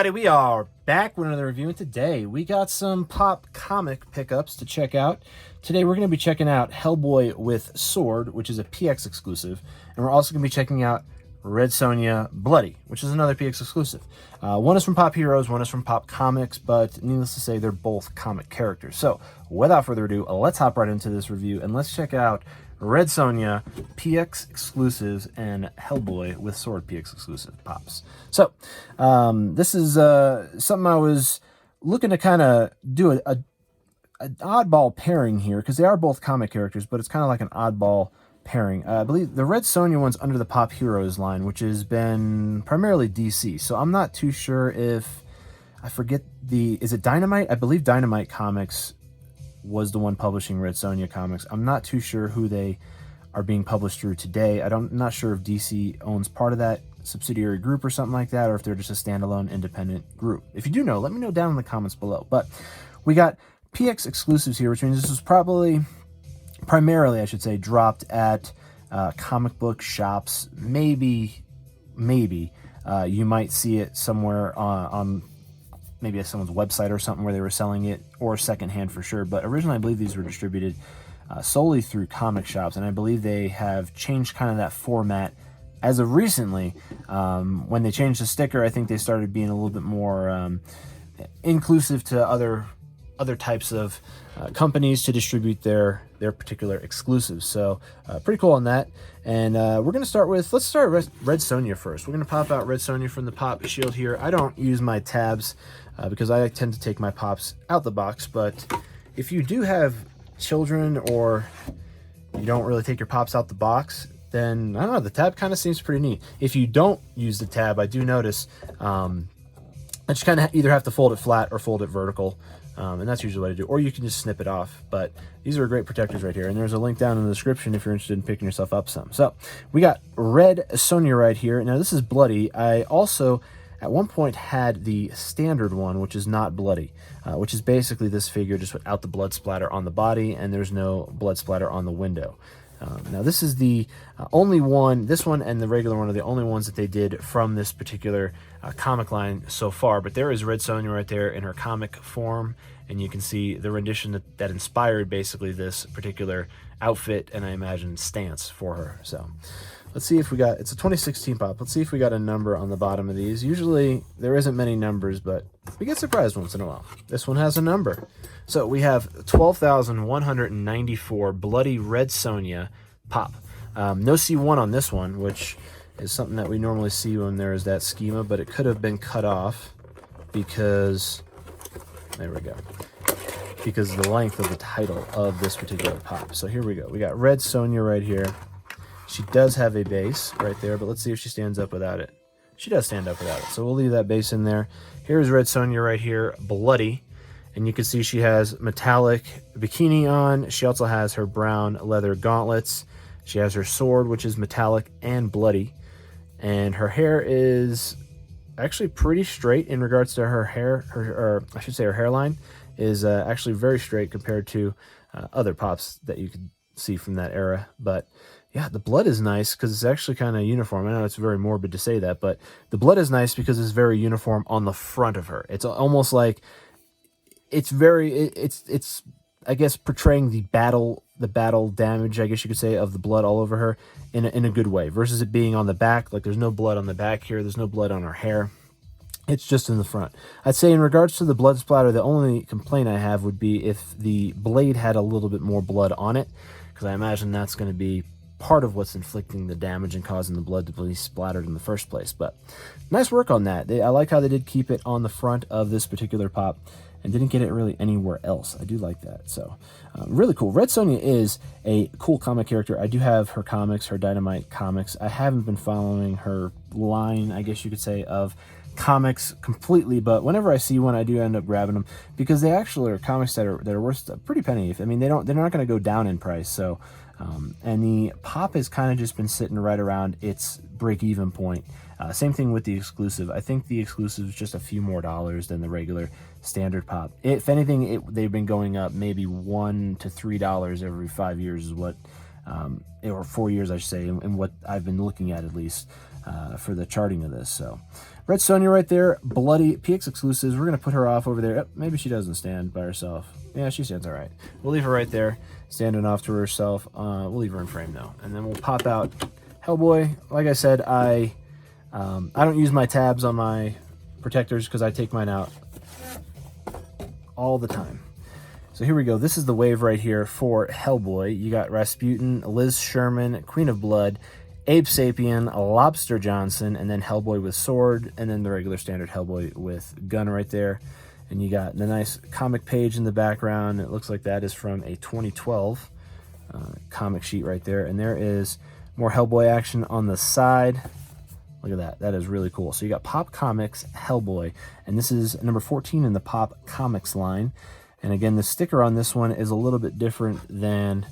We are back with another review, and today we got some pop comic pickups to check out. Today we're going to be checking out Hellboy with Sword, which is a PX exclusive, and we're also going to be checking out Red Sonja Bloody, which is another PX exclusive. One is from Pop Heroes, one is from Pop Comics, but needless to say, they're both comic characters. So without further ado, let's hop right into this review, and let's check out Red Sonja PX exclusives and Hellboy with Sword PX exclusive pops. So this is something I was looking to kind of do an oddball pairing here, because they are both comic characters, but it's kind of like an oddball pairing. I believe the Red Sonja one's under the Pop Heroes line, which has been primarily DC. So I'm not too sure if, I forget is it Dynamite? I believe Dynamite Comics was the one publishing Red Sonja comics. I'm not too sure who they are being published through today. I'm not sure if DC owns part of that subsidiary group or something like that, or if they're just a standalone independent group. If you do know, let me know down in the comments below. But we got PX exclusives here, which means this was primarily, I should say, dropped at comic book shops. Maybe you might see it somewhere on maybe someone's website or something where they were selling it, or secondhand for sure. But originally, I believe these were distributed solely through comic shops, and I believe they have changed kind of that format as of recently. When they changed the sticker, I think they started being a little bit more inclusive to other types of companies to distribute their particular exclusives. So pretty cool on that. And we're going to start with, let's start with Red Sonja first. We're going to pop out Red Sonja from the Pop Shield here. I don't use my tabs because I tend to take my pops out the box, but if you do have children or you don't really take your pops out the box, then I don't know, the tab kind of seems pretty neat. If you don't use the tab, I do notice that you kind of either have to fold it flat or fold it vertical. And that's usually what I do, or you can just snip it off. But these are great protectors right here, and there's a link down in the description if you're interested in picking yourself up some. So we got Red Sonja right here. Now this is bloody. I also at one point had the standard one, which is not bloody, which is basically this figure just without the blood splatter on the body, and there's no blood splatter on the window. Now this is the only one, this one and the regular one are the only ones that they did from this particular comic line so far, but there is Red Sonja right there in her comic form, and you can see the rendition that inspired basically this particular outfit, and I imagine stance for her. So let's see if we got, it's a 2016 pop, let's see if we got a number on the bottom of these. Usually there isn't many numbers, but we get surprised once in a while. This one has a number. So we have 12,194 bloody Red Sonja pop. No C1 on this one, which is something that we normally see when there is that schema, but it could have been cut off because, there we go, because of the length of the title of this particular pop. So here we go. We got Red Sonja right here. She does have a base right there, but let's see if she stands up without it. She does stand up without it, so we'll leave that base in there. Here's Red Sonja right here, bloody. And you can see she has metallic bikini on. She also has her brown leather gauntlets. She has her sword, which is metallic and bloody. And her hair is actually pretty straight in regards to her hair. Or I should say her hairline is actually very straight compared to other pops that you could see from that era. But yeah, the blood is nice because it's actually kind of uniform. I know it's very morbid to say that, but the blood is nice because it's very uniform on the front of her. It's almost like it's I guess portraying the battle damage, I guess you could say, of the blood all over her in a good way, versus it being on the back. Like there's no blood on the back here, there's no blood on her hair. It's just in the front. I'd say in regards to the blood splatter, the only complaint I have would be if the blade had a little bit more blood on it, because I imagine that's going to be part of what's inflicting the damage and causing the blood to be splattered in the first place. But nice work on that. I like how they did keep it on the front of this particular pop and didn't get it really anywhere else. I do like that. So really cool. Red Sonja is a cool comic character. I do have her comics, her Dynamite comics. I haven't been following her line, I guess you could say, of comics completely, but whenever I see one, I do end up grabbing them because they actually are comics that are worth a pretty penny. I mean, they're not going to go down in price. So and the pop has kind of just been sitting right around its break-even point. Same thing with the exclusive. I think the exclusive is just a few more dollars than the regular standard pop. If anything, they've been going up maybe $1 to $3 every 5 years is what, or 4 years, I should say, and what I've been looking at least. for the charting of this. So Red Sonja right there, bloody PX exclusives. We're going to put her off over there. Oh, maybe she doesn't stand by herself. Yeah, she stands all right. We'll leave her right there, standing off to herself. We'll leave her in frame though. And then we'll pop out Hellboy. Like I said, I don't use my tabs on my protectors because I take mine out all the time. So here we go. This is the wave right here for Hellboy. You got Rasputin, Liz Sherman, Queen of Blood, Abe Sapien, Lobster Johnson, and then Hellboy with sword, and then the regular standard Hellboy with gun right there. And you got the nice comic page in the background. It looks like that is from a 2012 comic sheet right there. And there is more Hellboy action on the side. Look at that. That is really cool. So you got Pop Comics Hellboy, and this is number 14 in the Pop Comics line. And again, the sticker on this one is a little bit different than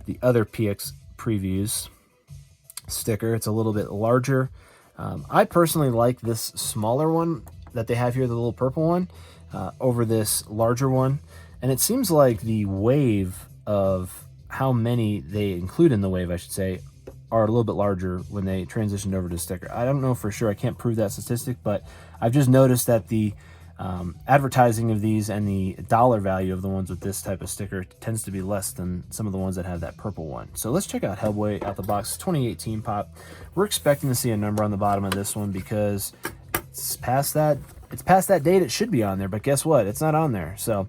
the other PX previews sticker. It's a little bit larger. I personally like this smaller one that they have here, the little purple one, over this larger one. And it seems like the wave of how many they include in the wave, I should say, are a little bit larger when they transitioned over to sticker. I don't know for sure. I can't prove that statistic, but I've just noticed that the advertising of these and the dollar value of the ones with this type of sticker tends to be less than some of the ones that have that purple one. So let's check out Hellboy out the box. 2018 pop. We're expecting to see a number on the bottom of this one because it's past that date it should be on there, but guess what? It's not on there. So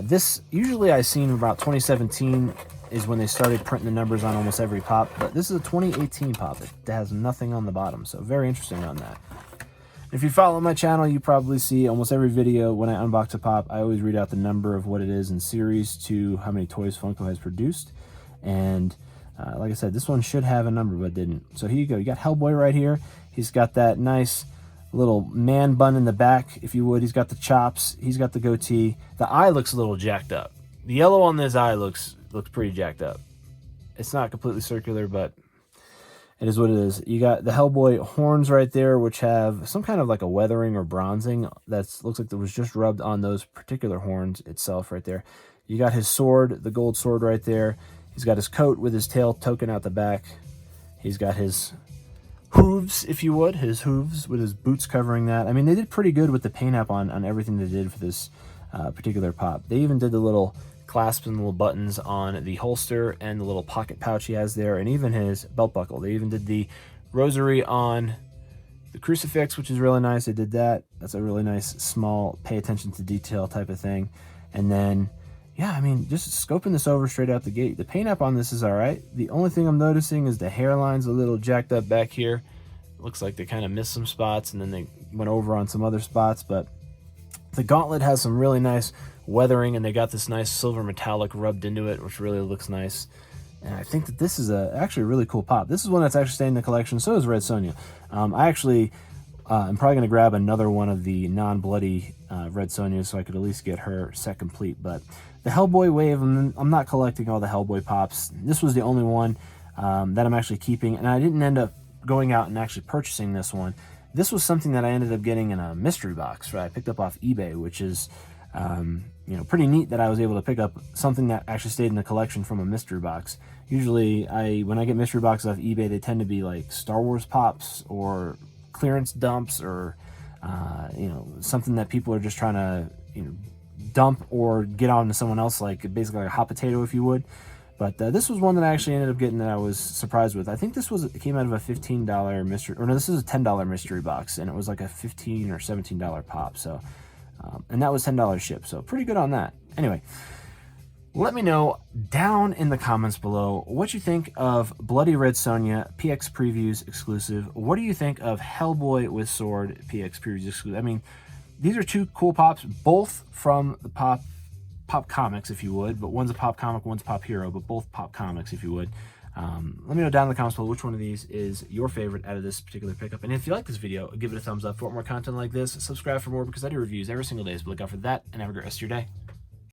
this, usually I've seen about 2017 is when they started printing the numbers on almost every pop, but this is a 2018 pop. It has nothing on the bottom, so very interesting on that. If you follow my channel, you probably see almost every video when I unbox a pop, I always read out the number of what it is in series to how many toys Funko has produced. And like I said, this one should have a number, but didn't. So here you go. You got Hellboy right here. He's got that nice little man bun in the back, if you would. He's got the chops. He's got the goatee. The eye looks a little jacked up. The yellow on this eye looks pretty jacked up. It's not completely circular, but it is what it is. You got the Hellboy horns right there, which have some kind of like a weathering or bronzing that looks like it was just rubbed on those particular horns itself right there. You got his sword, the gold sword right there. He's got his coat with his tail token out the back. He's got his hooves, if you would, his hooves with his boots covering that. I mean, they did pretty good with the paint up on everything they did for this particular pop. They even did the little clasps and little buttons on the holster and the little pocket pouch he has there, and even his belt buckle. They even did the rosary on the crucifix, which is really nice. They did that. That's a really nice, small, pay attention to detail type of thing. And then, yeah, I mean, just scoping this over straight out the gate. The paint up on this is all right. The only thing I'm noticing is the hairline's a little jacked up back here. It looks like they kind of missed some spots, and then they went over on some other spots, but the gauntlet has some really nice weathering, and they got this nice silver metallic rubbed into it, which really looks nice. And I think that this is actually a really cool pop. This is one that's actually staying in the collection. So is Red Sonja. I actually am probably going to grab another one of the non-bloody Red Sonja so I could at least get her set complete. But the Hellboy wave, I'm not collecting all the Hellboy pops. This was the only one that I'm actually keeping, and I didn't end up going out and actually purchasing this one. This was something that I ended up getting in a mystery box, right? I picked up off eBay, which is you know, pretty neat that I was able to pick up something that actually stayed in the collection from a mystery box. Usually, when I get mystery boxes off eBay, they tend to be like Star Wars pops or clearance dumps, or you know, something that people are just trying to, you know, dump or get on to someone else, like basically like a hot potato, if you would. But this was one that I actually ended up getting that I was surprised with. I think this came out of a $15 mystery, or no, this is a $10 mystery box, and it was like a $15 or $17 pop. So, and that was $10 shipped, so pretty good on that. Anyway, let me know down in the comments below what you think of Bloody Red Sonja PX Previews exclusive. What do you think of Hellboy with Sword PX Previews exclusive? I mean, these are two cool pops, both from the Pop Comics, if you would, but one's a Pop Comic, one's Pop Hero, but both Pop Comics, if you would. Let me know down in the comments below which one of these is your favorite out of this particular pickup. And if you like this video, give it a thumbs up. For more content like this, subscribe for more, because I do reviews every single day. So look out for that, and have a great rest of your day.